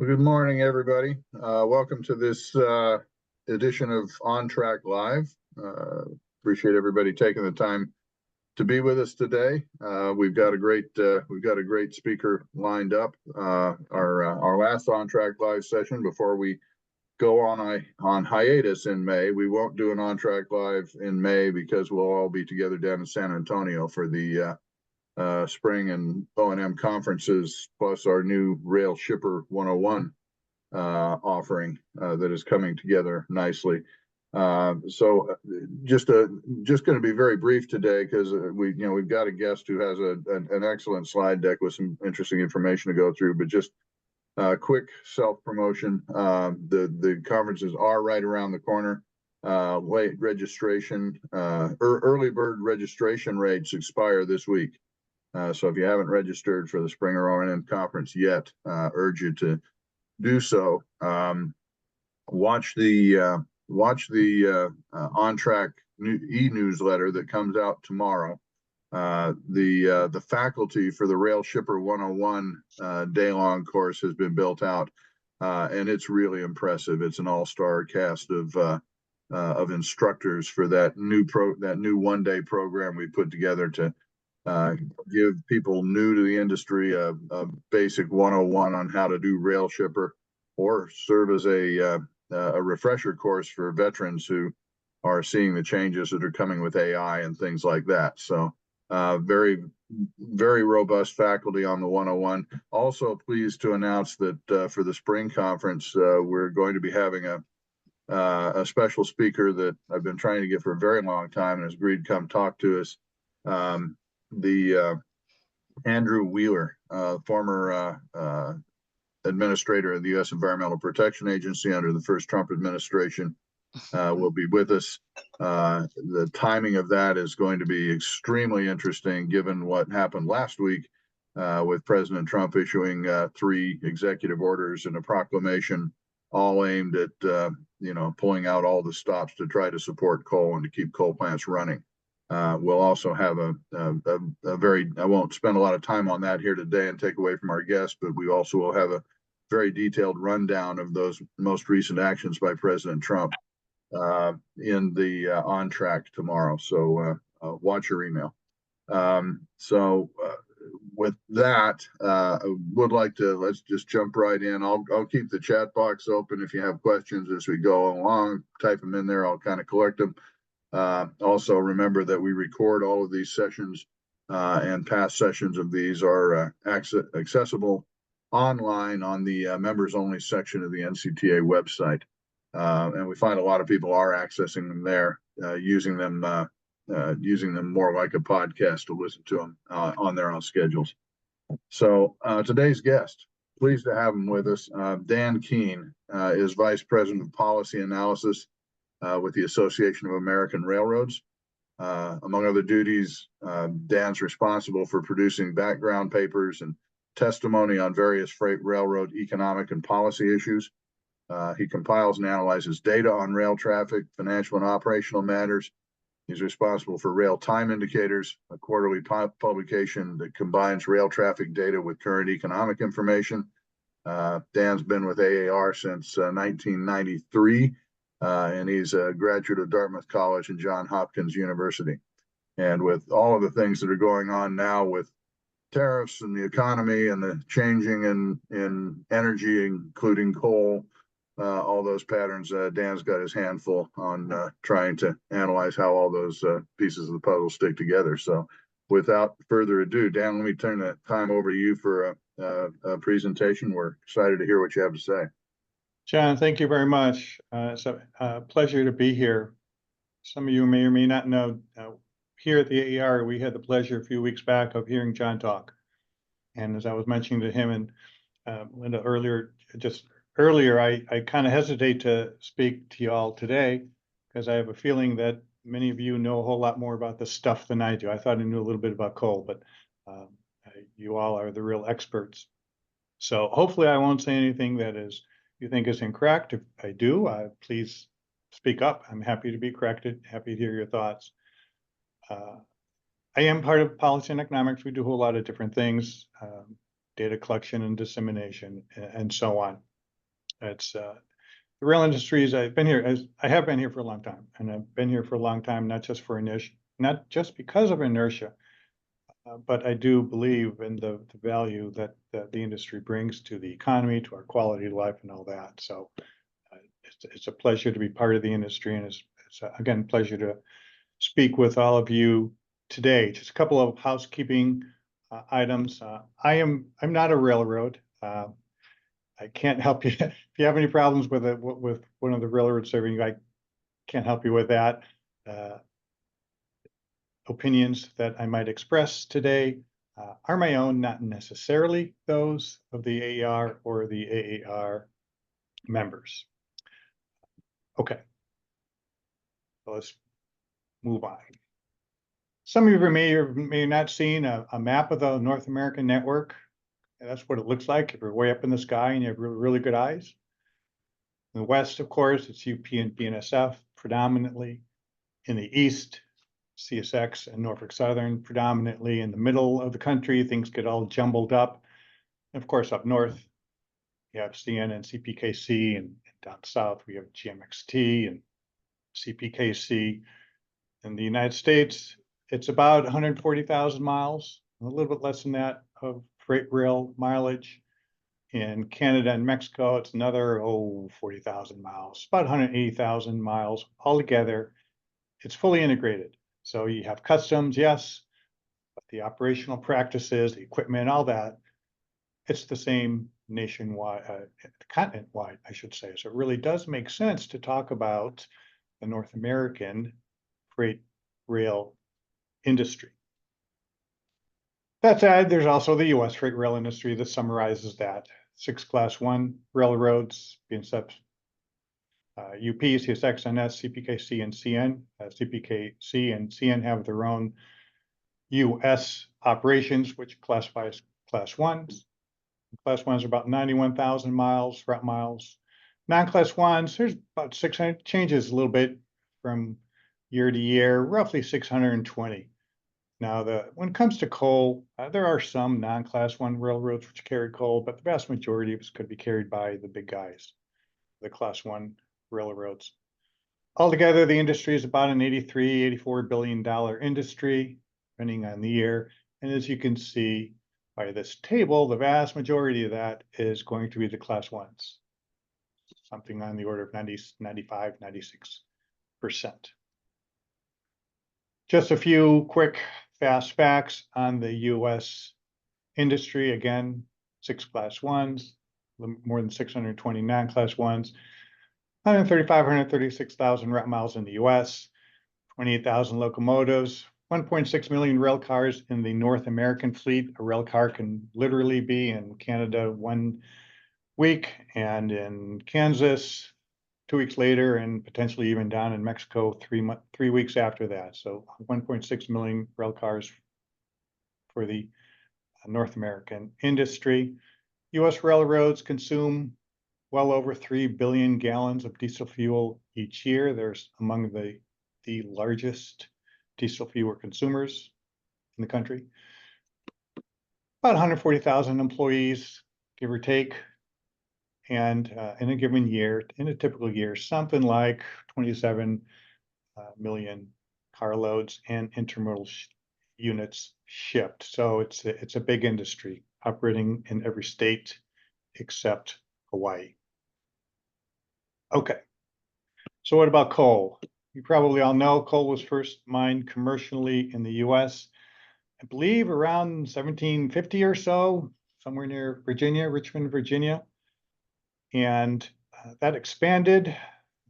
Good morning, everybody. Welcome to this edition of On Track Live. Appreciate everybody taking the time to be with us today. We've got a great speaker lined up. Our last On Track Live session before we go on hiatus in May. We won't do an On Track Live in May because we'll all be together down in San Antonio for the spring and O&M conferences, plus our new Rail Shipper 101 offering that is coming together nicely. Just going to be very brief today because we've got a guest who has an excellent slide deck with some interesting information to go through. But just quick self promotion. The conferences are right around the corner. Late registration, early bird registration rates expire this week. So if you haven't registered for the Springer O&M conference yet, urge you to do so. Watch the On Track e-newsletter that comes out tomorrow. The faculty for the Rail Shipper 101 day-long course has been built out, and it's really impressive. It's an all-star cast of instructors for that new one-day program we put together to give people new to the industry a basic 101 on how to do rail shipper, or serve as a refresher course for veterans who are seeing the changes that are coming with AI and things like that. So very, very robust faculty on the 101. Also pleased to announce that for the spring conference, we're going to be having a special speaker that I've been trying to get for a very long time and has agreed to come talk to us. Andrew Wheeler, former administrator of the U.S. Environmental Protection Agency under the first Trump administration, will be with us. The timing of that is going to be extremely interesting given what happened last week with President Trump issuing 3 executive orders and a proclamation, all aimed at pulling out all the stops to try to support coal and to keep coal plants running. We'll also have a very, I won't spend a lot of time on that here today and take away from our guests, but we also will have a very detailed rundown of those most recent actions by President Trump in the On Track tomorrow. So watch your email. With that, I would like to, let's just jump right in. I'll keep the chat box open. If you have questions as we go along, type them in there. I'll kind of collect them. Also remember that we record all of these sessions, and past sessions of these are accessible online on the members only section of the NCTA website. And we find a lot of people are accessing them there, using them more like a podcast to listen to them on their own schedules. So today's guest, pleased to have him with us. Dan Keene is Vice President of Policy Analysis with the Association of American Railroads. Among other duties, Dan's responsible for producing background papers and testimony on various freight railroad economic and policy issues. He compiles and analyzes data on rail traffic, financial and operational matters. He's responsible for Rail Time Indicators, a quarterly publication that combines rail traffic data with current economic information. Dan's been with AAR since 1993. And he's a graduate of Dartmouth College and Johns Hopkins University. And with all of the things that are going on now with tariffs and the economy and the changing in energy, including coal, all those patterns, Dan's got his handful on trying to analyze how all those pieces of the puzzle stick together. So without further ado, Dan, let me turn the time over to you for a presentation. We're excited to hear what you have to say. John, thank you very much. It's a pleasure to be here. Some of you may or may not know, here at the AAR, we had the pleasure a few weeks back of hearing John talk. And as I was mentioning to him and Linda earlier, I kind of hesitate to speak to you all today because I have a feeling that many of you know a whole lot more about this stuff than I do. I thought I knew a little bit about coal, but you all are the real experts. So hopefully I won't say anything that you think is incorrect. If I do, please speak up. I'm happy to be corrected, happy to hear your thoughts. I am part of policy and economics. We do a whole lot of different things, data collection and dissemination and so on. It's the rail industry is, I have been here for a long time, and I've been here for a long time, not just for inertia, not just because of inertia, but I do believe in the value that the industry brings to the economy, to our quality of life and all that. So it's a pleasure to be part of the industry, and it's again, pleasure to speak with all of you today. Just a couple of housekeeping items. I'm not a railroad. I can't help you. If you have any problems with it, with one of the railroads serving you, I can't help you with that. Opinions that I might express today are my own, not necessarily those of the AER or the AAR members. Okay, so let's move on. Some of you may or may not seen a map of the North American network. And that's what it looks like if you're way up in the sky and you have really good eyes. In the west, of course, it's UP and BNSF predominantly. In the east, CSX and Norfolk Southern predominantly. In the middle of the country, things get all jumbled up. And of course, up north, you have CN and CPKC, and down south, we have GMXT and CPKC. In the United States, it's about 140,000 miles, a little bit less than that of freight rail mileage. In Canada and Mexico, it's another 40,000 miles, about 180,000 miles altogether. It's fully integrated. So you have customs, yes, but the operational practices, the equipment, all that, it's the same nationwide, continent-wide, I should say. So it really does make sense to talk about the North American freight rail industry. That said, there's also the US freight rail industry that summarizes that. 6 Class 1 railroads, BNSF, UP, CSX, NS, CPKC, and CN. CPKC and CN have their own US operations, which classify as Class 1s. Class 1s are about 91,000 miles, route miles. Non-Class 1s, there's about 600, changes a little bit from year to year, roughly 620. Now, when it comes to coal, there are some non-Class 1 railroads which carry coal, but the vast majority of it could be carried by the big guys, the Class 1 railroads. Altogether, the industry is about an $84 billion industry, depending on the year. And as you can see by this table, the vast majority of that is going to be the Class 1s, something on the order of 95, 96%. Just a few quick, fast facts on the US industry. Again, 6 Class 1s, more than 620 non-Class 1s, 135, 136,000 route miles in the US, 28,000 locomotives, 1.6 million rail cars in the North American fleet. A rail car can literally be in Canada 1 week and in Kansas 2 weeks later, and potentially even down in Mexico 3 weeks after that. So 1.6 million rail cars for the North American industry. US railroads consume well over 3 billion gallons of diesel fuel each year. There's among the largest diesel fuel consumers in the country. About 140,000 employees, give or take. And in a given year, in a typical year, something like 27 million carloads and intermodal units shipped. So it's a big industry operating in every state except Hawaii. Okay, so what about coal? You probably all know coal was first mined commercially in the US, I believe around 1750 or so, somewhere near Virginia, Richmond, Virginia. And that expanded,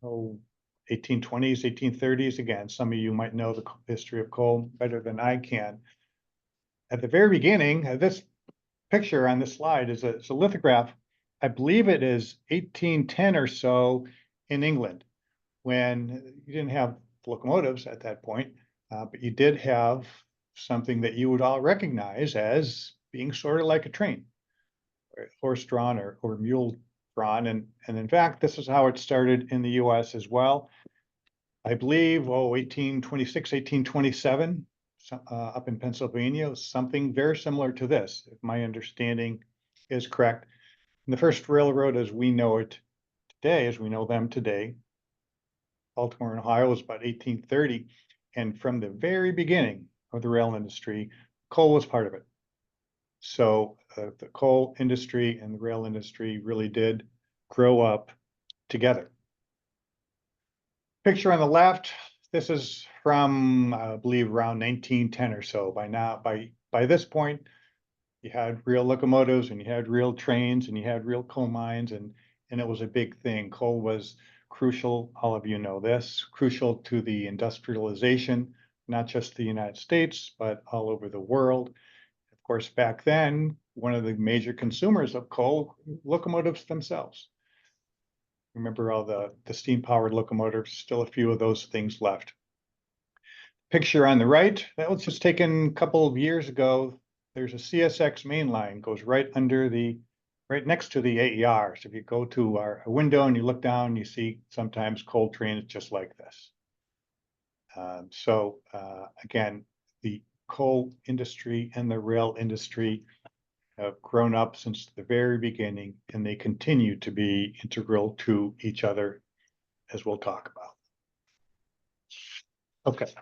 1820s, 1830s. Again, some of you might know the history of coal better than I can. At the very beginning, this picture on this slide is a lithograph. I believe it is 1810 or so in England, when you didn't have locomotives at that point, but you did have something that you would all recognize as being sort of like a train, horse-drawn or mule-drawn. And in fact, this is how it started in the US as well. I believe, 1826, 1827, up in Pennsylvania, something very similar to this, if my understanding is correct. And the first railroad as we know it today, as we know them today. Baltimore, Ohio was about 1830. And from the very beginning of the rail industry, coal was part of it. So the coal industry and the rail industry really did grow up together. Picture on the left, this is from, I believe, around 1910 or so. By this point, you had real locomotives and you had real trains and you had real coal mines, and it was a big thing. Coal was crucial, all of you know this, crucial to the industrialization, not just the United States, but all over the world. Of course, back then, one of the major consumers of coal, locomotives themselves. Remember all the steam-powered locomotives, still a few of those things left. Picture on the right, that was just taken a couple of years ago. There's a CSX main line, goes right next to the AER. So if you go to our window and you look down, you see sometimes coal trains just like this. Again, the coal industry and the rail industry have grown up since the very beginning, and they continue to be integral to each other, as we'll talk about. Okay,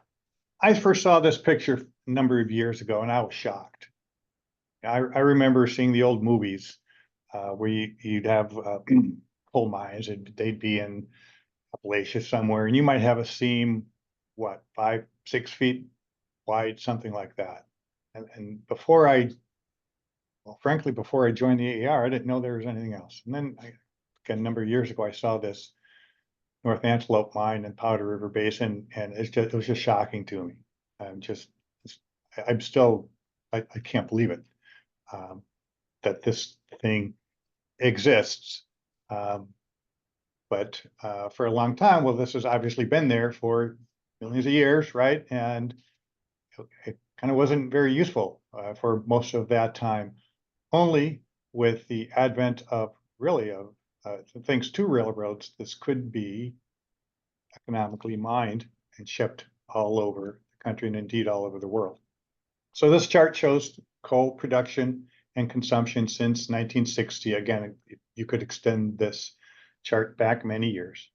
I first saw this picture a number of years ago, and I was shocked. I remember seeing the old movies where you'd have coal mines, and they'd be in Appalachia somewhere, and you might have a seam, what, 5, 6 feet wide, something like that. And frankly, before I joined the AER, I didn't know there was anything else. And then, again, a number of years ago, I saw this North Antelope mine in Powder River Basin, and it was just shocking to me. I can't believe it, that this thing exists. But for a long time, well, this has obviously been there for millions of years, right? And it kind of wasn't very useful for most of that time. Only with the advent of thanks to railroads, this could be economically mined and shipped all over the country and indeed all over the world. So this chart shows coal production and consumption since 1960. Again, you could extend this chart back many years.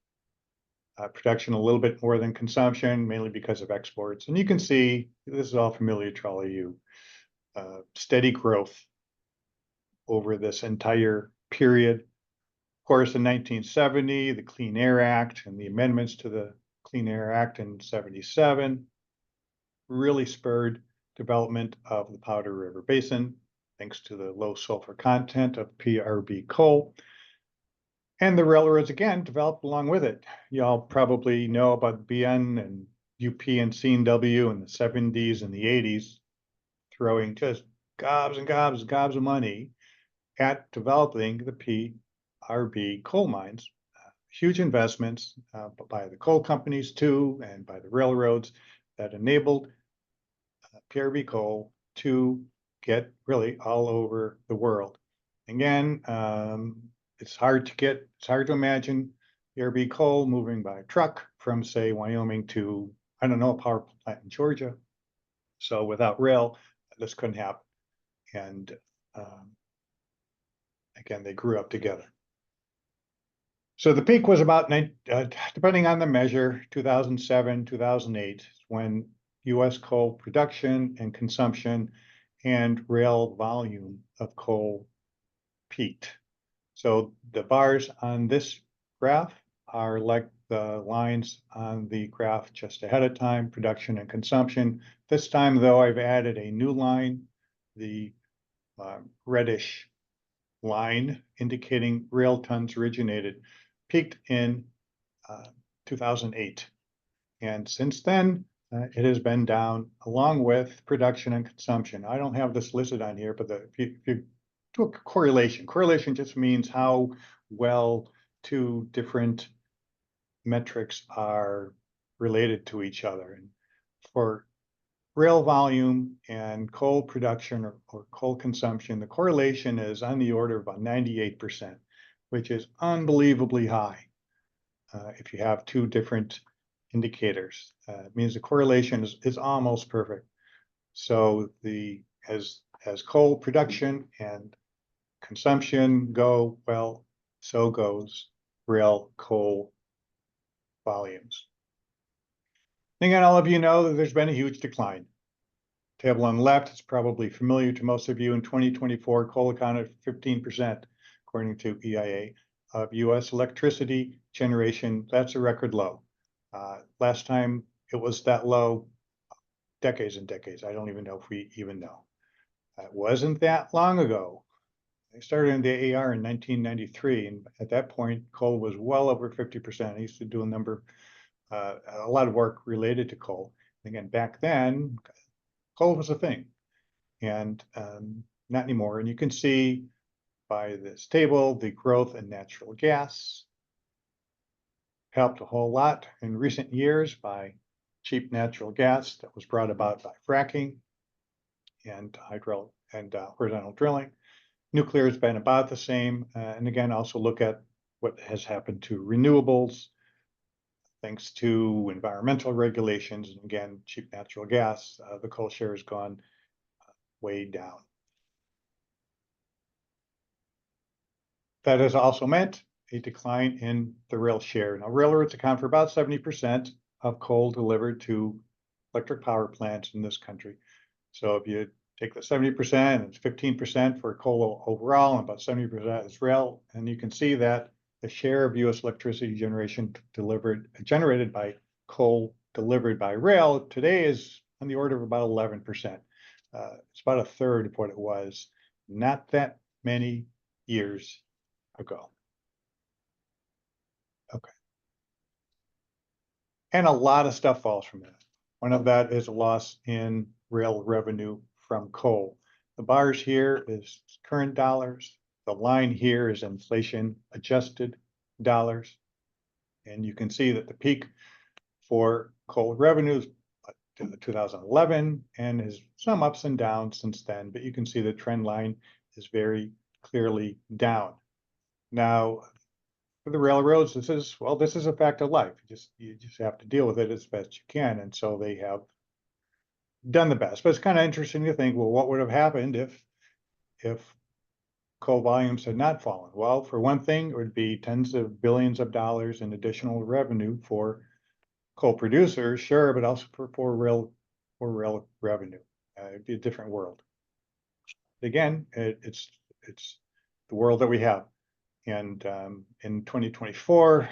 Production a little bit more than consumption, mainly because of exports. And you can see, this is all familiar to all of you, steady growth over this entire period. Of course, in 1970, the Clean Air Act and the amendments to the Clean Air Act in 77 really spurred development of the Powder River Basin, thanks to the low sulfur content of PRB coal. And the railroads, again, developed along with it. Y'all probably know about BN and UP and C&W in the 70s and the 80s, throwing just gobs and gobs and gobs of money at developing the PRB coal mines. Huge investments by the coal companies too, and by the railroads that enabled PRB coal to get really all over the world. Again, it's hard to imagine PRB coal moving by truck from, say, Wyoming to, I don't know, a power plant in Georgia. So without rail, this couldn't happen. And again, they grew up together. So the peak was about, depending on the measure, 2007, 2008, when US coal production and consumption and rail volume of coal peaked. So the bars on this graph are like the lines on the graph just ahead of time, production and consumption. This time, though, I've added a new line, the reddish line indicating rail tons originated, peaked in 2008. And since then, it has been down along with production and consumption. I don't have this listed on here, but if you do a correlation. Correlation just means how well two different metrics are related to each other. And for rail volume and coal production or coal consumption, the correlation is on the order of about 98%, which is unbelievably high. If you have two different indicators, it means the correlation is almost perfect. So as coal production and consumption go, well, so goes rail coal volumes. Again, all of you know that there's been a huge decline. Table on the left is probably familiar to most of you. In 2024, coal accounted for 15%, according to EIA, of US electricity generation. That's a record low. Last time it was that low, decades and decades. I don't even know if we even know. It wasn't that long ago. I started in the AR in 1993, and at that point, coal was well over 50%. I used to do a lot of work related to coal. Again, back then, coal was a thing, and not anymore. And you can see by this table, the growth in natural gas helped a whole lot in recent years by cheap natural gas that was brought about by fracking and horizontal drilling. Nuclear has been about the same. And again, also look at what has happened to renewables, thanks to environmental regulations, and again, cheap natural gas, the coal share has gone way down. That has also meant a decline in the rail share. Now, railroads account for about 70% of coal delivered to electric power plants in this country. So if you take the 70%, it's 15% for coal overall, and about 70% is rail. And you can see that the share of US electricity generation generated by coal delivered by rail today is on the order of about 11%. It's about a third of what it was not that many years ago. Okay. And a lot of stuff falls from that. One of that is a loss in rail revenue from coal. The bars here is current dollars. The line here is inflation adjusted dollars. And you can see that the peak for coal revenues to 2011 and has some ups and downs since then, but you can see the trend line is very clearly down. Now, for the railroads, this is a fact of life. You just have to deal with it as best you can. And so they have done the best. But it's kind of interesting to think, well, what would have happened if coal volumes had not fallen? Well, for one thing, it would be tens of billions of dollars in additional revenue for coal producers, sure, but also for rail revenue. It'd be a different world. Again, it's the world that we have. And in 2024,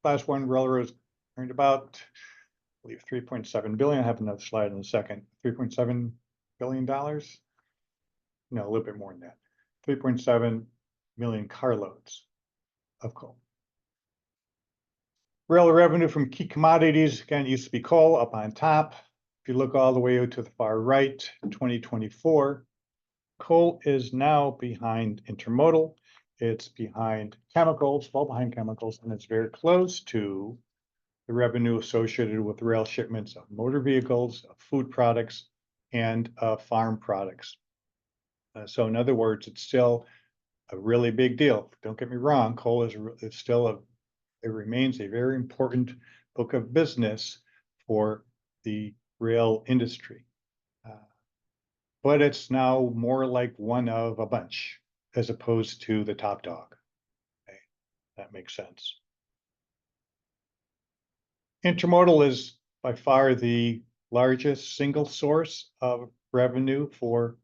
Class 1 railroads earned about, I believe, $3.7 billion. I have another slide in a second. $3.7 billion? No, a little bit more than that. 3.7 million carloads of coal. Rail revenue from key commodities, again, used to be coal up on top. If you look all the way to the far right, 2024, coal is now behind intermodal. It's behind chemicals, well behind chemicals, and it's very close to the revenue associated with rail shipments of motor vehicles, of food products, and farm products. So in other words, it's still a really big deal. Don't get me wrong, coal is still it remains a very important book of business for the rail industry. But it's now more like one of a bunch as opposed to the top dog. Okay, that makes sense. Intermodal is by far the largest single source of revenue for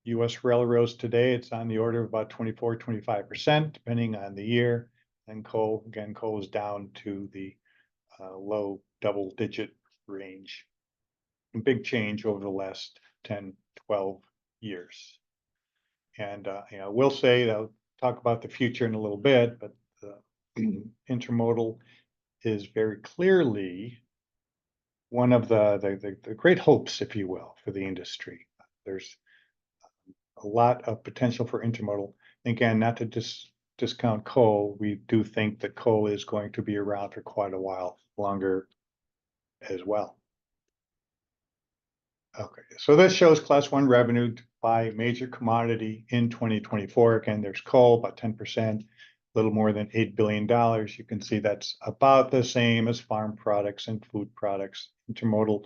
US railroads today. It's on the order of about 24-25%, depending on the year. And coal is down to the low double-digit range. A big change over the last 10, 12 years. And we'll say, I'll talk about the future in a little bit, but intermodal is very clearly one of the great hopes, if you will, for the industry. There's a lot of potential for intermodal. Again, not to discount coal, we do think that coal is going to be around for quite a while longer as well. Okay, so this shows Class 1 revenue by major commodity in 2024. Again, there's coal, about 10%, a little more than $8 billion. You can see that's about the same as farm products and food products. Intermodal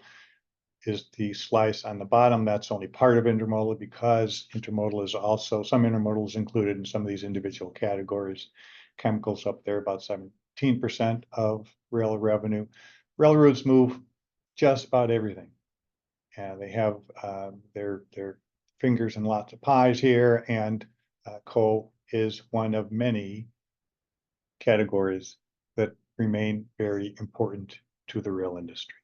is the slice on the bottom. That's only part of intermodal because intermodal is also, some intermodal is included in some of these individual categories. chemicals up there, about 17% of rail revenue. Railroads move just about everything. And they have their fingers in lots of pies here, and coal is one of many categories that remain very important to the rail industry.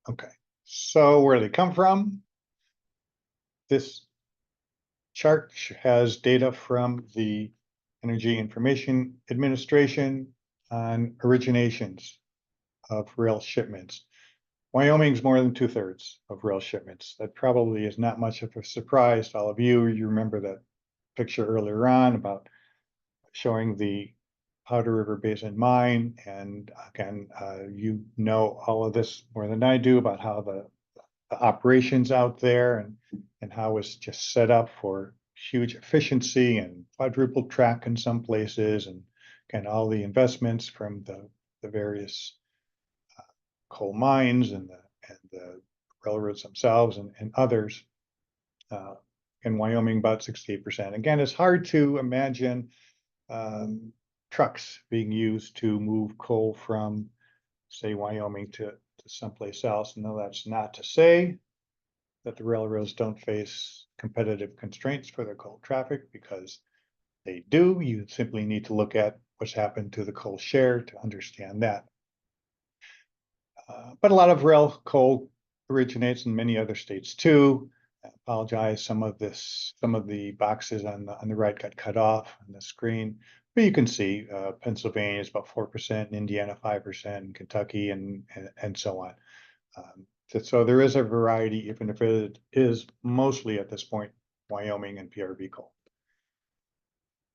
Okay, so where do they come from? This chart has data from the Energy Information Administration on originations of rail shipments. Wyoming's more than 2/3 of rail shipments. That probably is not much of a surprise to all of you. You remember that picture earlier on about showing the Powder River Basin mine. And again, you know all of this more than I do about how the operations out there and how it's just set up for huge efficiency and quadruple track in some places, and all the investments from the various coal mines and the railroads themselves and others. In Wyoming, about 68%. Again, it's hard to imagine trucks being used to move coal from, say, Wyoming to someplace else. No, that's not to say that the railroads don't face competitive constraints for their coal traffic, because they do. You simply need to look at what's happened to the coal share to understand that. But a lot of rail coal originates in many other states too. I apologize, some of the boxes on the right got cut off on the screen, but you can see Pennsylvania is about 4%, Indiana 5%, Kentucky, and so on. So there is a variety, even if it is mostly at this point Wyoming and PRB coal.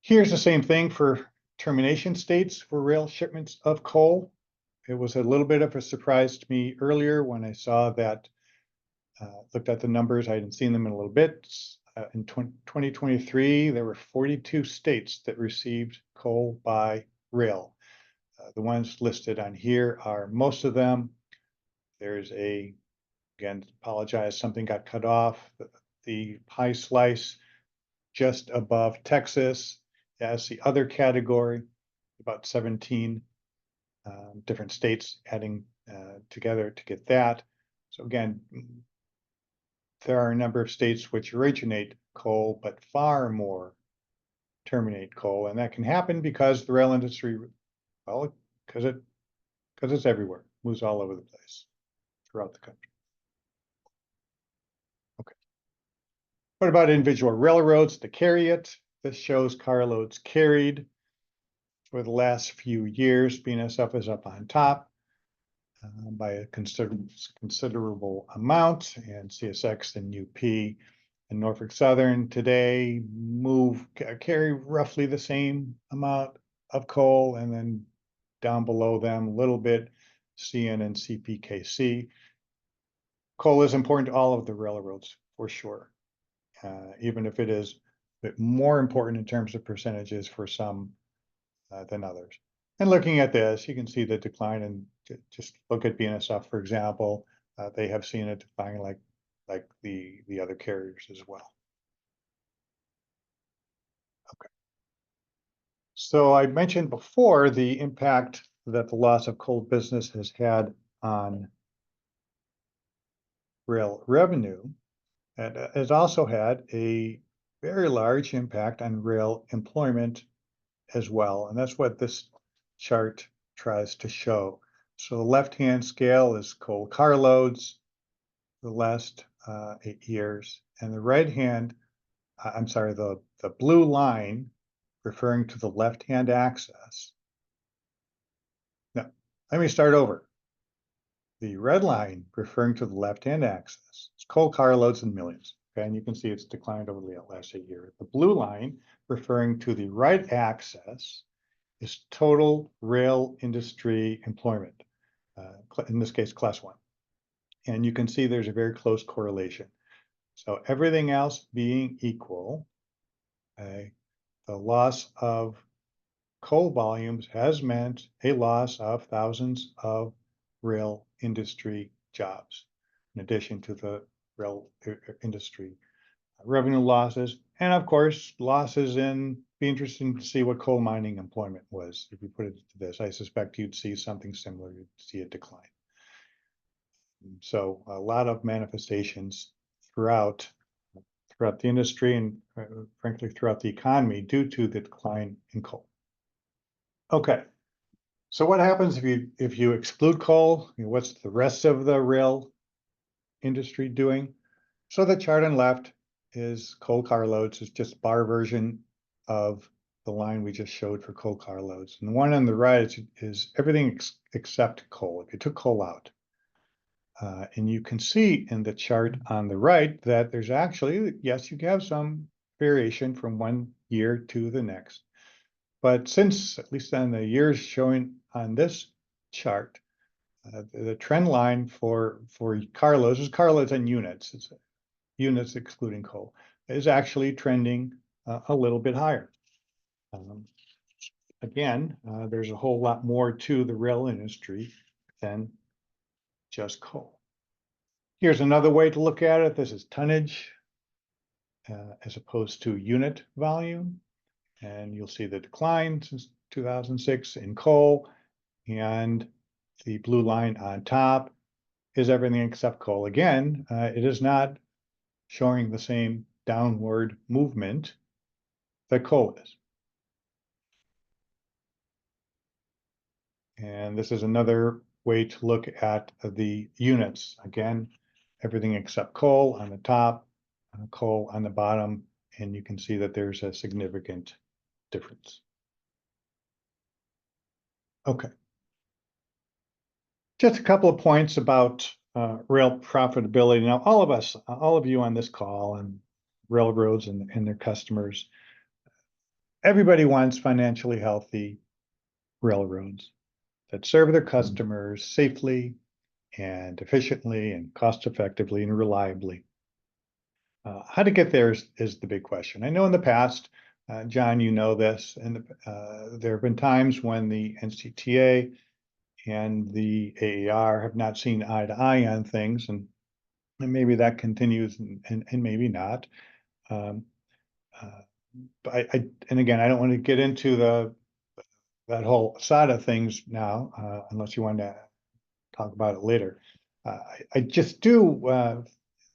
Here's the same thing for termination states for rail shipments of coal. It was a little bit of a surprise to me earlier when I saw that, looked at the numbers. I hadn't seen them in a little bit. In 2023, there were 42 states that received coal by rail. The ones listed on here are most of them. There's again, apologize, something got cut off. The pie slice just above Texas as the other category, about 17 different states adding together to get that. So again, there are a number of states which originate coal, but far more terminate coal, and that can happen because the rail industry, well, because it's everywhere, moves all over the place throughout the country. Okay. What about individual railroads to carry it? This shows carloads carried for the last few years. BNSF is up on top by a considerable amount, and CSX and UP and Norfolk Southern today carry roughly the same amount of coal, and then down below them a little bit, CN and CPKC. Coal is important to all of the railroads for sure, even if it is a bit more important in terms of percentages for some than others. And looking at this, you can see the decline, and just look at BNSF, for example. They have seen a decline like the other carriers as well. Okay. So I mentioned before the impact that the loss of coal business has had on rail revenue. And it has also had a very large impact on rail employment as well. And that's what this chart tries to show. So the left-hand scale is coal carloads the last 8 years, and the right hand, I'm sorry, the blue line referring to the left-hand axis. Now, let me start over. The red line referring to the left-hand axis is coal carloads in millions. Okay, and you can see it's declined over the last 8 years. The blue line referring to the right axis is total rail industry employment, in this case, class 1. And you can see there's a very close correlation. So everything else being equal, the loss of coal volumes has meant a loss of thousands of rail industry jobs, in addition to the rail industry revenue losses And of course, losses in, be interesting to see what coal mining employment was. If you put it to this, I suspect you'd see something similar, you'd see a decline. So a lot of manifestations throughout the industry and frankly throughout the economy due to the decline in coal. Okay, so what happens if you exclude coal? You know, what's the rest of the rail industry doing? So the chart on left is coal car loads. It's just bar version of the line we just showed for coal car loads. And the one on the right is everything except coal. If you took coal out. And you can see in the chart on the right that there's actually, yes, you have some variation from one year to the next. But since, at least on the years showing on this chart, the trend line for carloads is carloads and units. It's units excluding coal is actually trending a little bit higher. Again, there's a whole lot more to the rail industry than just coal. Here's another way to look at it. This is tonnage as opposed to unit volume. And you'll see the decline since 2006 in coal. And the blue line on top is everything except coal. Again, it is not showing the same downward movement that coal is. And this is another way to look at the units. Again, everything except coal on the top, coal on the bottom, and you can see that there's a significant difference. Okay. Just a couple of points about rail profitability. Now, all of us, all of you on this call and railroads and their customers, everybody wants financially healthy railroads that serve their customers safely and efficiently and cost effectively and reliably. How to get there is the big question. I know in the past, John, you know this, and there have been times when the NCTA and the AAR have not seen eye to eye on things, and maybe that continues and maybe not. But and again, I don't want to get into that whole side of things now, unless you want to talk about it later. I just do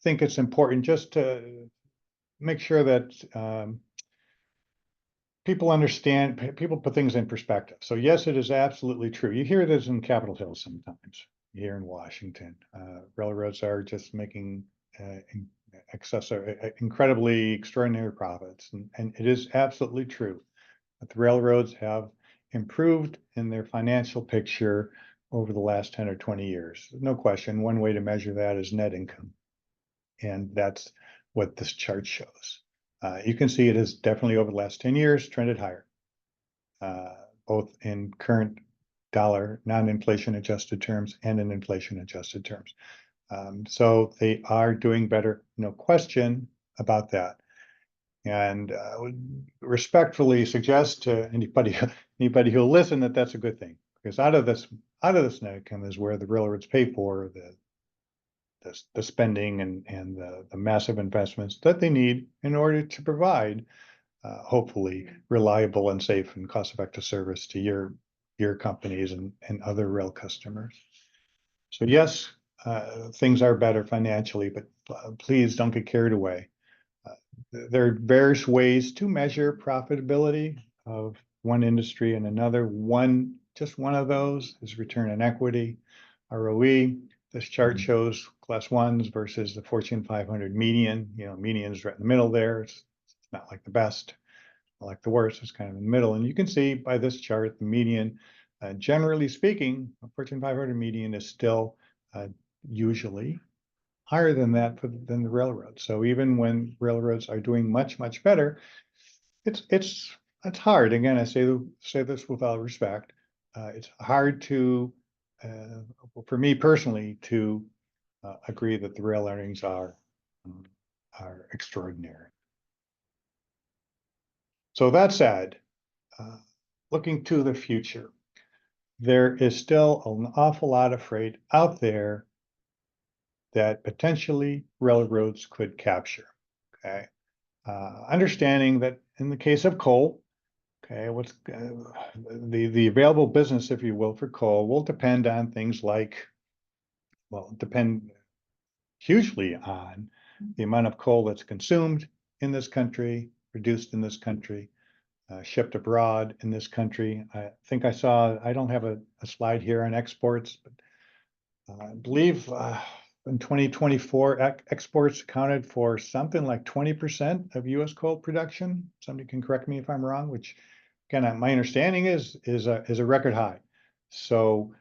think it's important just to make sure that people understand, people put things in perspective. So yes, it is absolutely true. You hear this in Capitol Hill sometimes, here in Washington. Railroads are just making incredibly extraordinary profits. And it is absolutely true that the railroads have improved in their financial picture over the last 10 or 20 years. No question, one way to measure that is net income. And that's what this chart shows. You can see it has definitely over the last 10 years trended higher, both in current dollar non-inflation adjusted terms and in inflation adjusted terms. So they are doing better, no question about that. And would respectfully suggest to anybody who'll listen that that's a good thing, because out of this net income is where the railroads pay for the spending and the massive investments that they need in order to provide hopefully reliable and safe and cost-effective service to your companies and other rail customers. So yes, things are better financially, but please don't get carried away. There are various ways to measure profitability of one industry and another. Just one of those is return on equity, ROE. This chart shows class ones versus the Fortune 500 median. You know, median is right in the middle there. It's not like the best, not like the worst. It's kind of in the middle. And you can see by this chart, the median, generally speaking, a Fortune 500 median is still usually higher than that than the railroads. So even when railroads are doing much, much better, it's hard. Again, I say this with all respect. It's hard to, for me personally, to agree that the rail earnings are extraordinary. So that said, looking to the future, there is still an awful lot of freight out there that potentially railroads could capture. Okay, Understanding that in the case of coal, okay, the available business, if you will, for coal will depend on things like, well, depend hugely on the amount of coal that's consumed in this country, produced in this country, shipped abroad in this country. I think I don't have a slide here on exports, but I believe in 2024, exports accounted for something like 20% of US coal production. Somebody can correct me if I'm wrong, which again, my understanding is a record high. So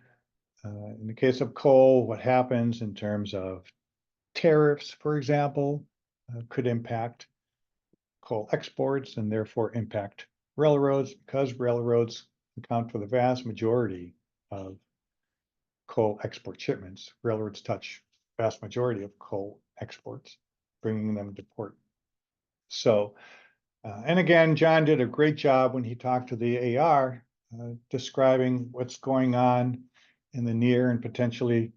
in the case of coal, what happens in terms of tariffs, for example, could impact coal exports and therefore impact railroads, because railroads account for the vast majority of coal export shipments. Railroads touch vast majority of coal exports, bringing them to port. So, and again, John did a great job when he talked to the AR, describing what's going on in the near and potentially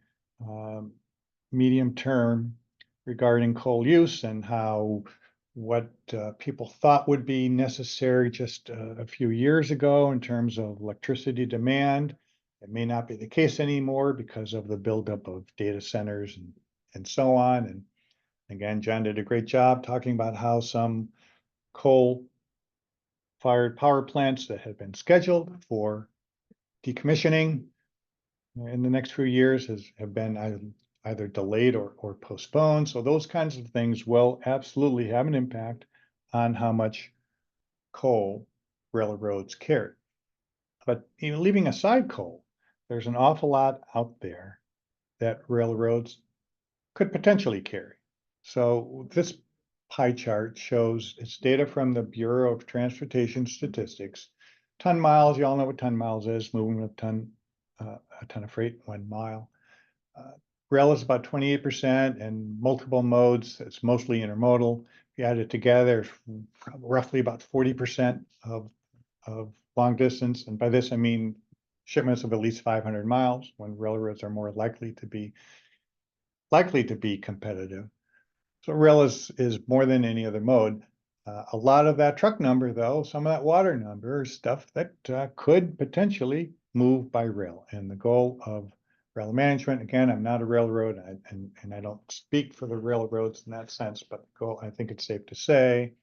medium term regarding coal use, and how what people thought would be necessary just a few years ago in terms of electricity demand, it may not be the case anymore because of the buildup of data centers and so on. And again, John did a great job talking about how some coal-fired power plants that had been scheduled for decommissioning in the next few years have been either delayed or postponed. So those kinds of things will absolutely have an impact on how much coal railroads carry. But even leaving aside coal, there's an awful lot out there that railroads could potentially carry. So this pie chart shows it's data from the Bureau of Transportation Statistics. Ton miles, you all know what ton miles is, moving a ton of freight 1 mile. Rail is about 28%, and multiple modes, it's mostly intermodal. If you add it together, it's roughly about 40% of long distance. And by this, I mean shipments of at least 500 miles, when railroads are more likely to be competitive. So rail is more than any other mode. A lot of that truck number, though, some of that water number is stuff that could potentially move by rail. And the goal of rail management, again, I'm not a railroad, and I don't speak for the railroads in that sense, but the goal, I think it's safe to say,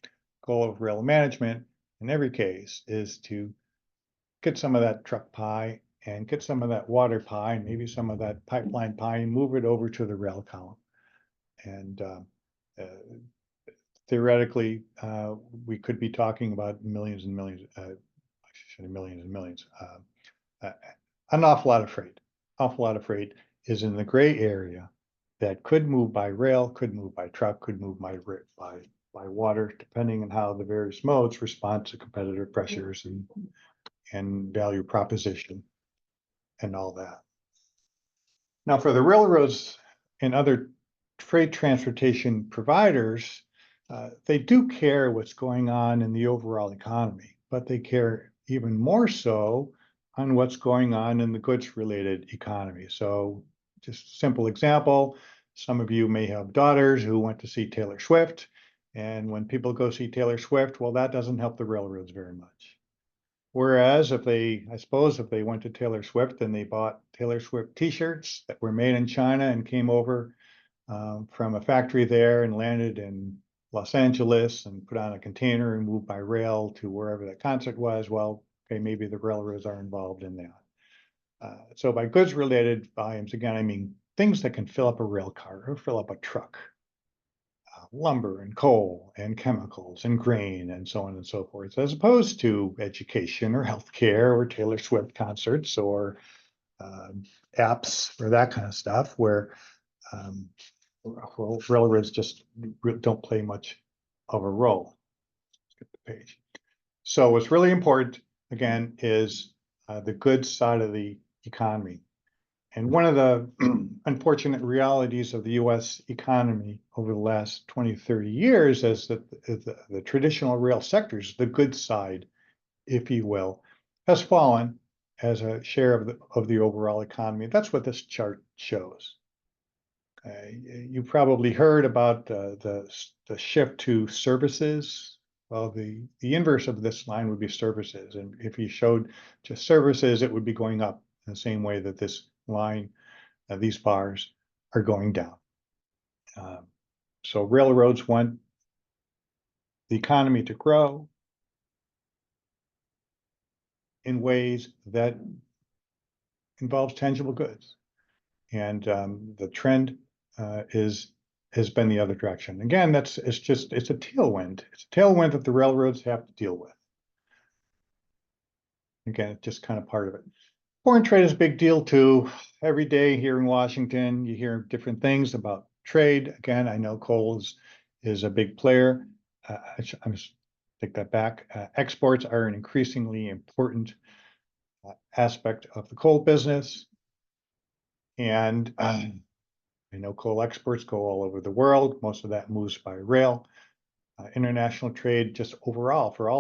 goal of rail management in every case is to get some of that truck pie and get some of that water pie and maybe some of that pipeline pie and move it over to the rail column. And theoretically, we could be talking about millions and millions, millions and millions. An awful lot of freight is in the gray area that could move by rail, could move by truck, could move by water, depending on how the various modes respond to competitive pressures and value proposition and all that. Now, for the railroads and other freight transportation providers, they do care what's going on in the overall economy, but they care even more so on what's going on in the goods-related economy. So just a simple example, some of you may have daughters who went to see Taylor Swift, and when people go see Taylor Swift, well, that doesn't help the railroads very much. Whereas if they went to Taylor Swift and they bought Taylor Swift t-shirts that were made in China and came over from a factory there and landed in Los Angeles and put on a container and moved by rail to wherever that concert was, well, okay, maybe the railroads are involved in that. So by goods related volumes, again, I mean things that can fill up a rail car or fill up a truck, lumber and coal and chemicals and grain and so on and so forth, as opposed to education or healthcare or Taylor Swift concerts or apps or that kind of stuff, where railroads just don't play much of a role. Let's get the page. So what's really important, again, is the goods side of the economy. And one of the unfortunate realities of the US economy over the last 20, 30 years is that the traditional rail sectors, the goods side, if you will, has fallen as a share of the overall economy. That's what this chart shows. You probably heard about the shift to services. Well, the inverse of this line would be services, and if you showed just services, it would be going up in the same way that this line, these bars, are going down. So railroads want the economy to grow in ways that involves tangible goods, and the trend has been the other direction. Again, it's a tailwind. It's a tailwind that the railroads have to deal with. Again, it's just kind of part of it. Foreign trade is a big deal too. Every day here in Washington, you hear different things about trade. Again, I know coal is a big player. I'm just take that back. Exports are an increasingly important aspect of the coal business. And I know coal exports go all over the world. Most of that moves by rail. International trade, just overall for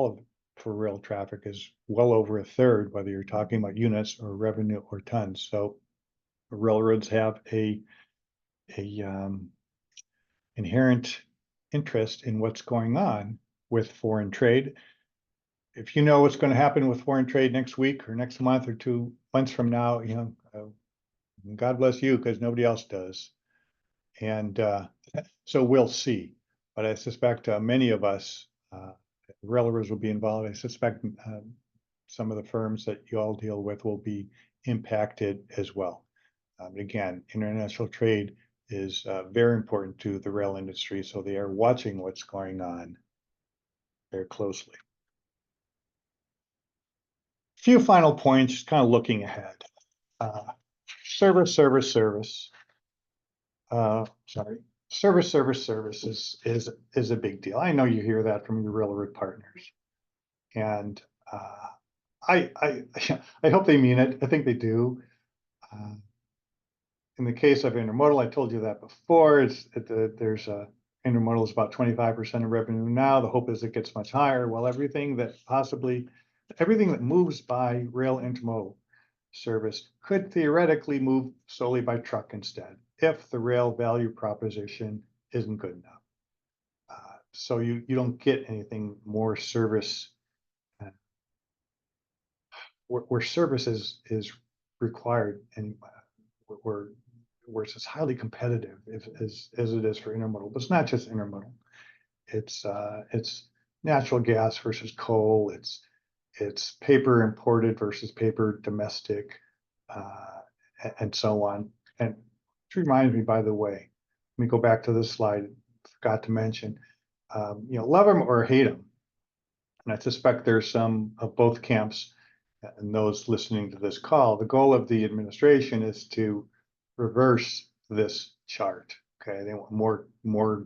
rail traffic, is well over a third, whether you're talking about units or revenue or tons. So railroads have a inherent interest in what's going on with foreign trade. If you know what's going to happen with foreign trade next week or next month or 2 months from now, God bless you, because nobody else does. And so we'll see. But I suspect many of us, railroads will be involved. I suspect some of the firms that you all deal with will be impacted as well. Again, international trade is very important to the rail industry, so they are watching what's going on very closely. Few final points, just kind of looking ahead. Service is a big deal. I know you hear that from your railroad partners, and I hope they mean it. I think they do. In the case of intermodal, I told you that before. Intermodal is about 25% of revenue now. The hope is it gets much higher. Well, everything that moves by rail intermodal service could theoretically move solely by truck instead, if the rail value proposition isn't good enough. So you don't get anything more service where service is required, and where it's highly competitive as it is for intermodal. But it's not just intermodal. It's natural gas versus coal. It's paper imported versus paper domestic, and so on. And it reminds me, by the way, let me go back to this slide. Forgot to mention, love them or hate them. And I suspect there's some of both camps and those listening to this call. The goal of the administration is to reverse this chart. Okay, they want more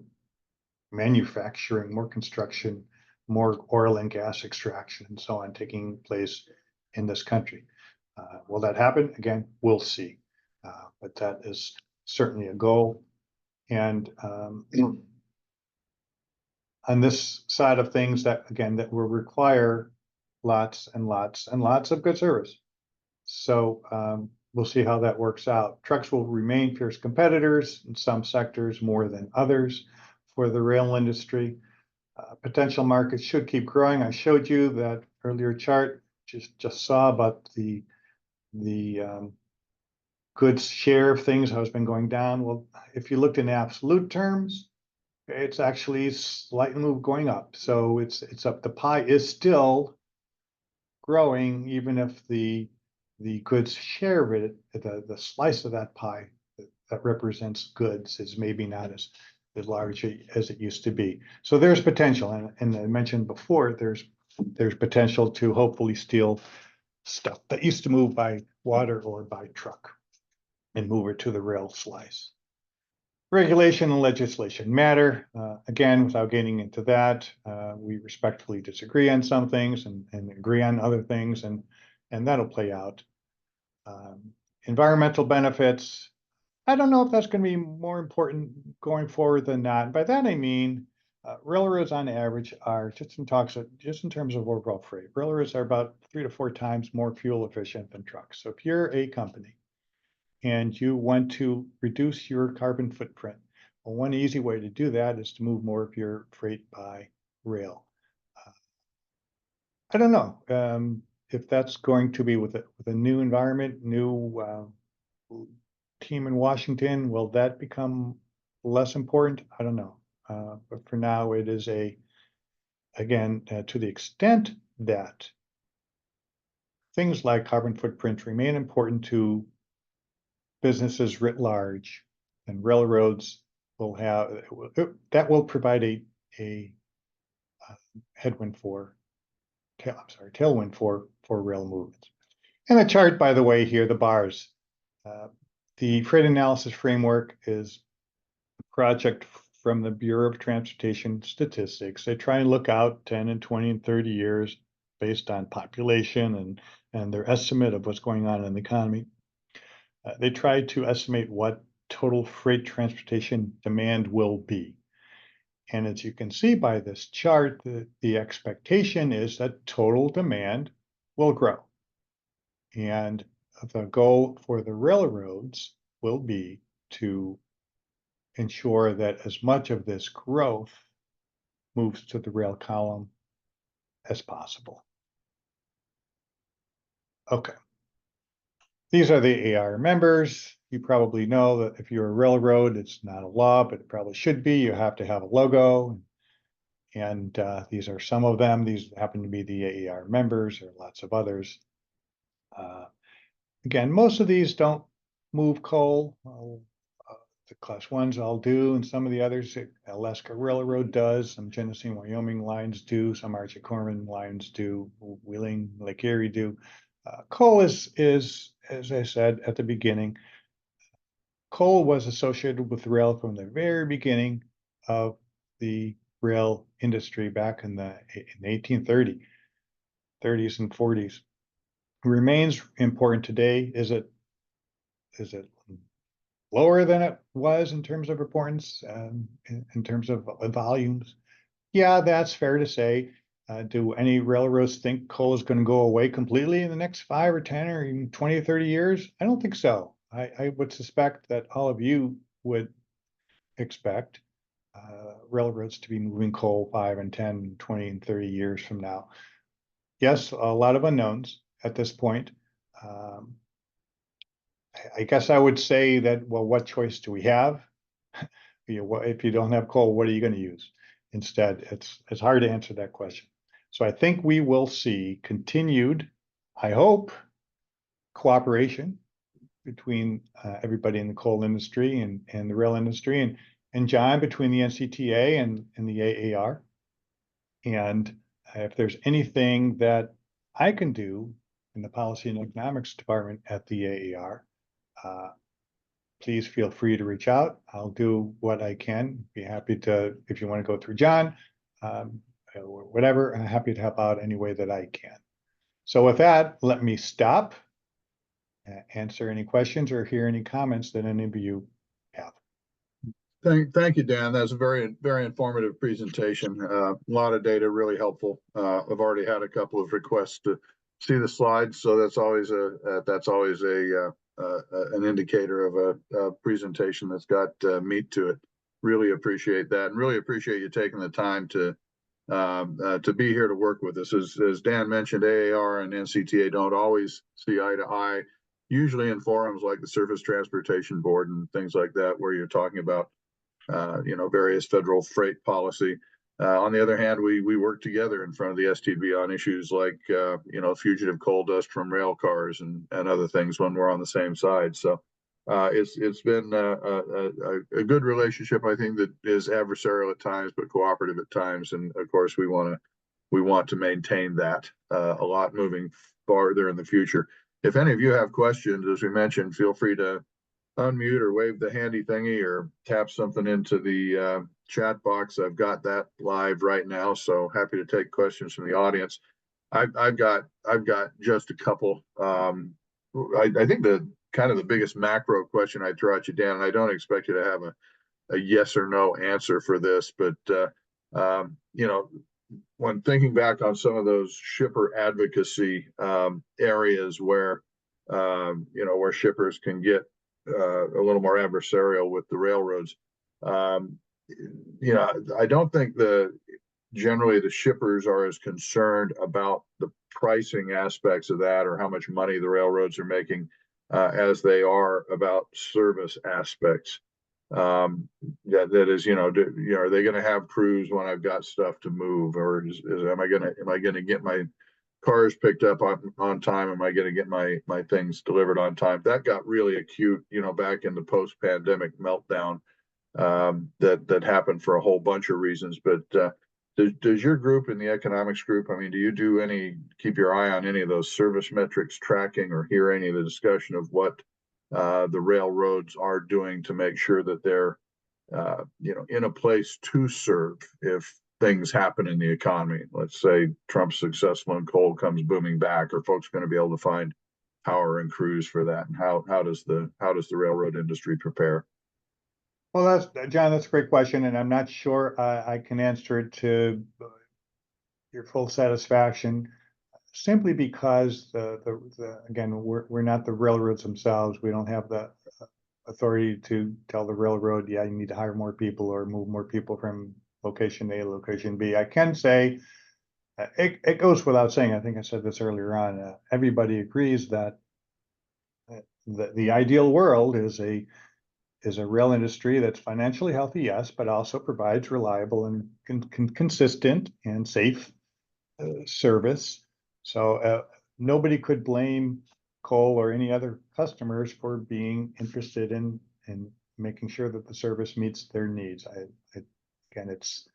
manufacturing, more construction, more oil and gas extraction, and so on taking place in this country. Will that happen? Again, we'll see. But that is certainly a goal. And on this side of things, that will require lots and lots and lots of good service. So we'll see how that works out. Trucks will remain fierce competitors in some sectors more than others for the rail industry. Potential markets should keep growing. I showed you that earlier chart, just saw about the goods share of things, how it's been going down. Well, if you looked in absolute terms, it's actually slightly going up. So it's up. The pie is still growing, even if the goods share of it, the slice of that pie that represents goods, is maybe not as large as it used to be. So there's potential, and I mentioned before, there's potential to hopefully steal stuff that used to move by water or by truck and move it to the rail slice. Regulation and legislation matter. Again, without getting into that, we respectfully disagree on some things and agree on other things, and that'll play out. Environmental benefits, I don't know if that's going to be more important going forward than not. By that I mean, railroads on average are, just in terms of overall freight, railroads are about 3 to 4 times more fuel efficient than trucks. So if you're a company and you want to reduce your carbon footprint. Well, one easy way to do that is to move more of your freight by rail. I don't know if that's going to be with a new environment, new team in Washington. Will that become less important? I don't know. But for now, it is again, to the extent that things like carbon footprint remain important to businesses writ large, and railroads will have that will provide a headwind for tailwind for rail movements. And the chart, by the way, here, the bars. The freight analysis framework is a project from the Bureau of Transportation Statistics. They try and look out 10 and 20 and 30 years based on population and their estimate of what's going on in the economy. They try to estimate what total freight transportation demand will be. And as you can see by this chart, the expectation is that total demand will grow. And the goal for the railroads will be to ensure that as much of this growth moves to the rail column as possible. Okay. These are the AR members. You probably know that if you're a railroad, it's not a law, but it probably should be. You have to have a logo. And these are some of them. These happen to be the AAR members. There are lots of others. Again, most of these don't move coal. The class ones all do, and some of the others, Alaska Railroad does, some Genesee, Wyoming lines do, some Archie Corman lines do, Wheeling, Lake Erie do. Coal is, as I said at the beginning, coal was associated with rail from the very beginning of the rail industry back in the 1830s, 30s and 40s. Remains important today. Is it lower than it was in terms of importance, in terms of volumes? Yeah, that's fair to say. Do any railroads think coal is going to go away completely in the next 5 or 10 or even 20 or 30 years? I don't think so. I would suspect that all of you would expect railroads to be moving coal 5 and 10, 20 and 30 years from now. Yes, a lot of unknowns at this point. I guess I would say that, well, what choice do we have? If you don't have coal, what are you going to use instead? It's hard to answer that question. So I think we will see continued, I hope, cooperation between everybody in the coal industry and the rail industry, and John, between the NCTA and the AAR. And if there's anything that I can do in the Policy and Economics Department at the AAR, please feel free to reach out. I'll do what I can. Be happy to, if you want to go through John, or whatever, I'm happy to help out any way that I can. So with that, let me stop, answer any questions or hear any comments that any of you have. Thank you, Dan. That's a very informative presentation. A lot of data, really helpful. I've already had a couple of requests to see the slides, so that's always an indicator of a presentation that's got meat to it. Really appreciate that, and really appreciate you taking the time to be here to work with us. As Dan mentioned, AAR and NCTA don't always see eye to eye. Usually in forums like the Surface Transportation Board and things like that, where you're talking about various federal freight policy. On the other hand, we work together in front of the STB on issues like fugitive coal dust from rail cars and other things when we're on the same side. So it's been a good relationship, I think, that is adversarial at times but cooperative at times, and of course we want to maintain that a lot moving farther in the future. If any of you have questions, as we mentioned, feel free to unmute or wave the handy thingy or tap something into the chat box. I've got that live right now, so happy to take questions from the audience. I've got just a couple. I think the kind of the biggest macro question I'd throw at you, Dan, and I don't expect you to have a yes or no answer for this, but when thinking back on some of those shipper advocacy areas where where shippers can get a little more adversarial with the railroads. I don't think generally the shippers are as concerned about the pricing aspects of that or how much money the railroads are making as they are about service aspects. That is, are they going to have crews when I've got stuff to move, or am I going to get my cars picked up on time? Am I going to get my things delivered on time? That got really acute, back in the post-pandemic meltdown that happened for a whole bunch of reasons. But does your group in the economics group, I mean, do you keep your eye on any of those service metrics tracking, or hear any of the discussion of what the railroads are doing to make sure that they're in a place to serve if things happen in the economy? Let's say Trump's successful and coal comes booming back. Are folks going to be able to find power and crews for that? And how does the railroad industry prepare? Well, John, that's a great question, and I'm not sure I can answer it to your full satisfaction, simply because again, we're not the railroads themselves. We don't have the authority to tell the railroad, yeah, you need to hire more people or move more people from location A to location B. I can say it goes without saying, I think I said this earlier on, everybody agrees that the ideal world is a rail industry that's financially healthy, yes, but also provides reliable and consistent and safe service. So nobody could blame coal or any other customers for being interested in making sure that the service meets their needs. Again, it's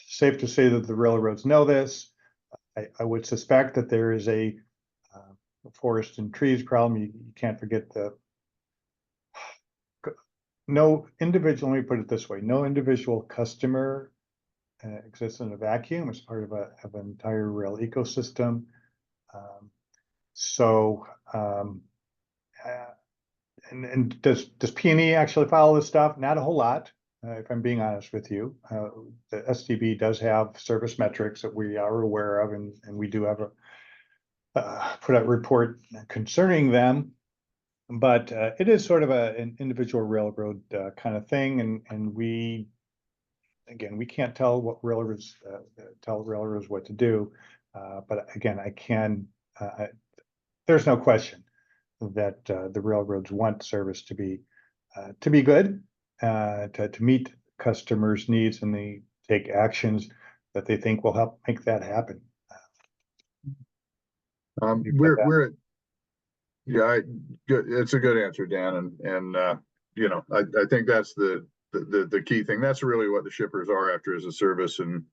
safe to say that the railroads know this. I would suspect that there is a forest and trees problem. You can't forget no individual, let me put it this way, no individual customer exists in a vacuum. It's part of an entire rail ecosystem. And does P&E actually follow this stuff? Not a whole lot, if I'm being honest with you. The STB does have service metrics that we are aware of, and we do have put out a report concerning them. But it is sort of an individual railroad kind of thing, and we can't tell what railroads tell railroads what to do. But again, there's no question that the railroads want service to be good, to meet customers' needs, and they take actions that they think will help make that happen. It's a good answer, Dan, and I think that's the key thing. That's really what the shippers are after, is a service, and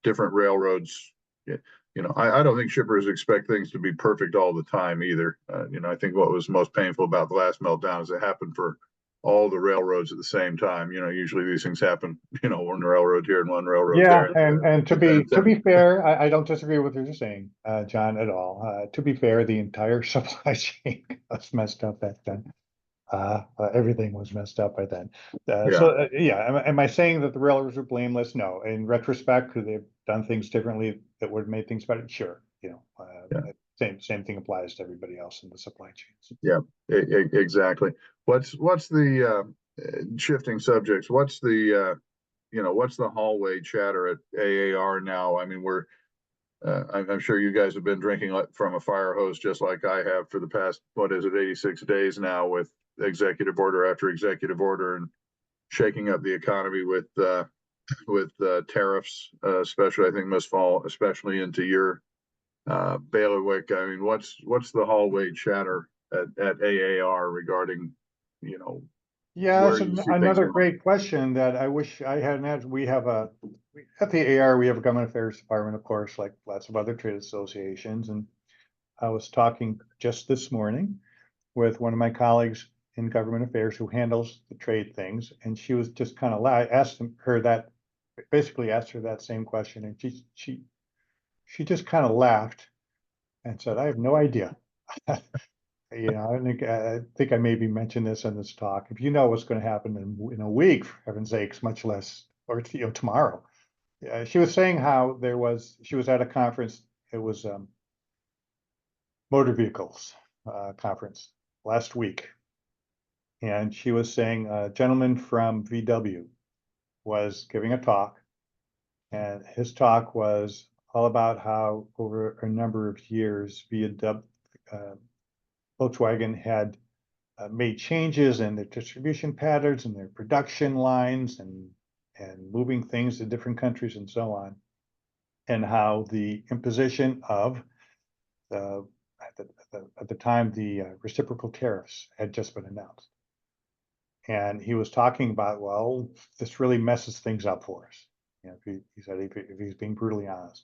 different railroads. I don't think shippers expect things to be perfect all the time either. I think what was most painful about the last meltdown is it happened for all the railroads at the same time. Usually these things happen, one railroad here and one railroad there. And to be fair, I don't disagree with what you're saying, John, at all. To be fair, the entire supply chain was messed up back then. Everything was messed up by then. Am I saying that the railroads are blameless? No. In retrospect, could they have done things differently that would have made things better? Sure. Same thing applies to everybody else in the supply chains. Yeah, exactly. What's the shifting subjects? What's the hallway chatter at AAR now? I mean, I'm sure you guys have been drinking from a fire hose just like I have for the past, 86 days now, with executive order after executive order, and shaking up the economy with tariffs, especially, I think, must fall especially into your bailiwick. I mean, what's the hallway chatter at AAR regarding, that's another great question that I wish I hadn't had. We have at the AAR, we have a government affairs department, of course, like lots of other trade associations. And I was talking just this morning with one of my colleagues in government affairs who handles the trade things, and she was just kind of asked her that same question, and she just kind of laughed and said, "I have no idea." I think I maybe mentioned this in this talk. If you know what's going to happen in a week, for heaven's sakes, much less, or tomorrow. She was saying how she was at a conference. It was motor vehicles conference last week, And she was saying a gentleman from VW was giving a talk. And his talk was all about how over a number of years, Volkswagen had made changes in their distribution patterns and their production lines and moving things to different countries and so on. And how the imposition of at the time, the reciprocal tariffs had just been announced. And he was talking about, well, this really messes things up for us. You know, he said if he's being brutally honest.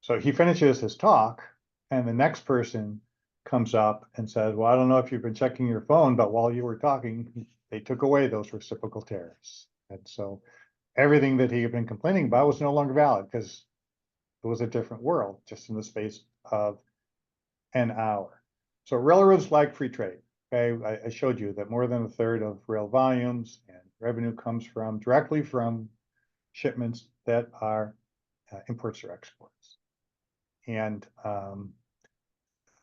So he finishes his talk, and the next person comes up and says, well, I don't know if you've been checking your phone, but while you were talking, they took away those reciprocal tariffs. And so everything that he had been complaining about was no longer valid because it was a different world just in the space of an hour. So railroads like free trade. Okay, I showed you that more than a third of rail volumes and revenue comes directly from shipments that are imports or exports. And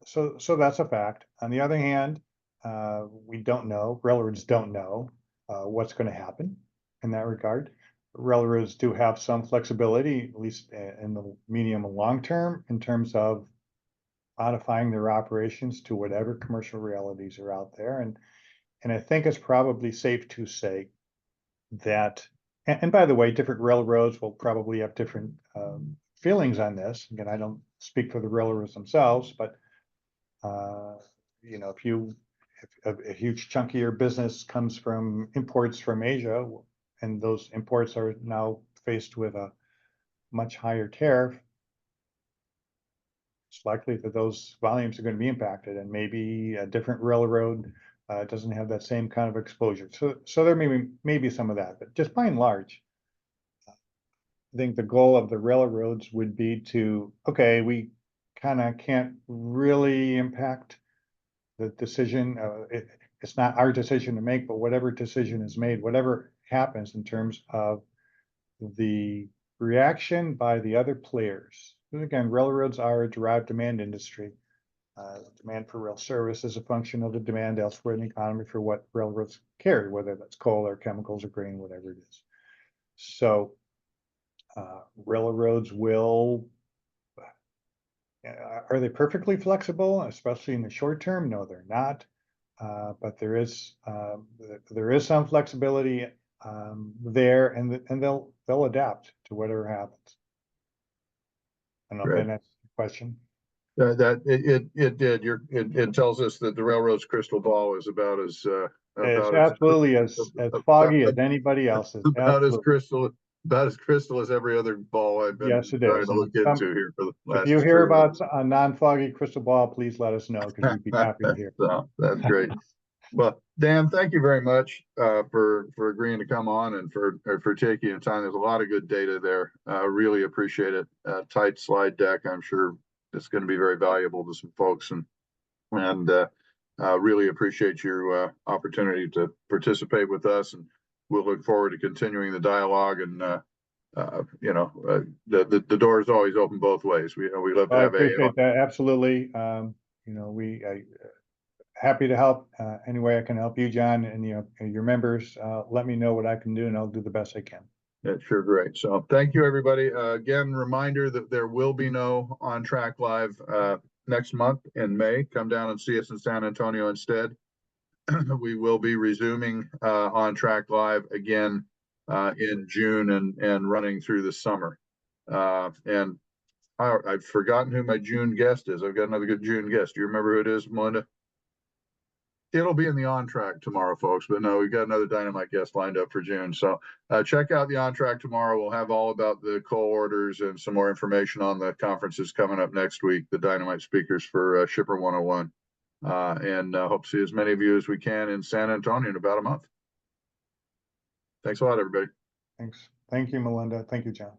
so that's a fact. On the other hand, we don't know, railroads don't know what's going to happen in that regard. Railroads do have some flexibility, at least in the medium and long term, in terms of modifying their operations to whatever commercial realities are out there. And I think it's probably safe to say that, and by the way, different railroads will probably have different feelings on this. Again, I don't speak for the railroads themselves, but you know, if a huge chunk of your business comes from imports from Asia, and those imports are now faced with a much higher tariff, it's likely that those volumes are going to be impacted, and maybe a different railroad doesn't have that same kind of exposure. So there may be some of that, but just by and large, I think the goal of the railroads would be to, okay, we kind of can't really impact the decision. It's not our decision to make, but whatever decision is made, whatever happens in terms of the reaction by the other players. And again, railroads are a derived demand industry. Demand for rail service is a function of the demand elsewhere in the economy for what railroads carry, whether that's coal or chemicals or grain, whatever it is. So railroads will, are they perfectly flexible, especially in the short term? No, they're not. But there is some flexibility there, and they'll adapt to whatever happens. I don't know if that answers the question. That it did. It tells us that the railroad's crystal ball is about as It's absolutely as foggy as anybody else's. About as crystal as every other ball I've been Yes, it trying is. to look into here for the last. If you hear about a non-foggy crystal ball, please let us know, because we'd be happy to hear. So, that's great. Well, Dan, thank you very much for agreeing to come on and for taking the time. There's a lot of good data there. Really appreciate it. Tight slide deck. I'm sure it's going to be very valuable to some folks, and really appreciate your opportunity to participate with us, and we'll look forward to continuing the dialogue. And you know, the door is always open both ways. We love to have I appreciate that. Absolutely. You know, happy to help any way I can help you, John, and your members. Let me know what I can do, and I'll do the best I can. That's sure great. So thank you, everybody. Again, reminder that there will be no On Track Live next month in May. Come down and see us in San Antonio instead. We will be resuming On Track Live again in June and running through the summer. And I've forgotten who my June guest is. I've got another good June guest. Do you remember who it is, Melinda? It'll be in the On Track tomorrow, folks, but no, we've got another Dynamite guest lined up for June. So check out the On Track tomorrow. We'll have all about the coal orders and some more information on the conferences coming up next week, the Dynamite speakers for Shipper 101. And hope to see as many of you as we can in San Antonio in about a month. Thanks a lot, everybody. Thanks. Thank you, Melinda. Thank you, John.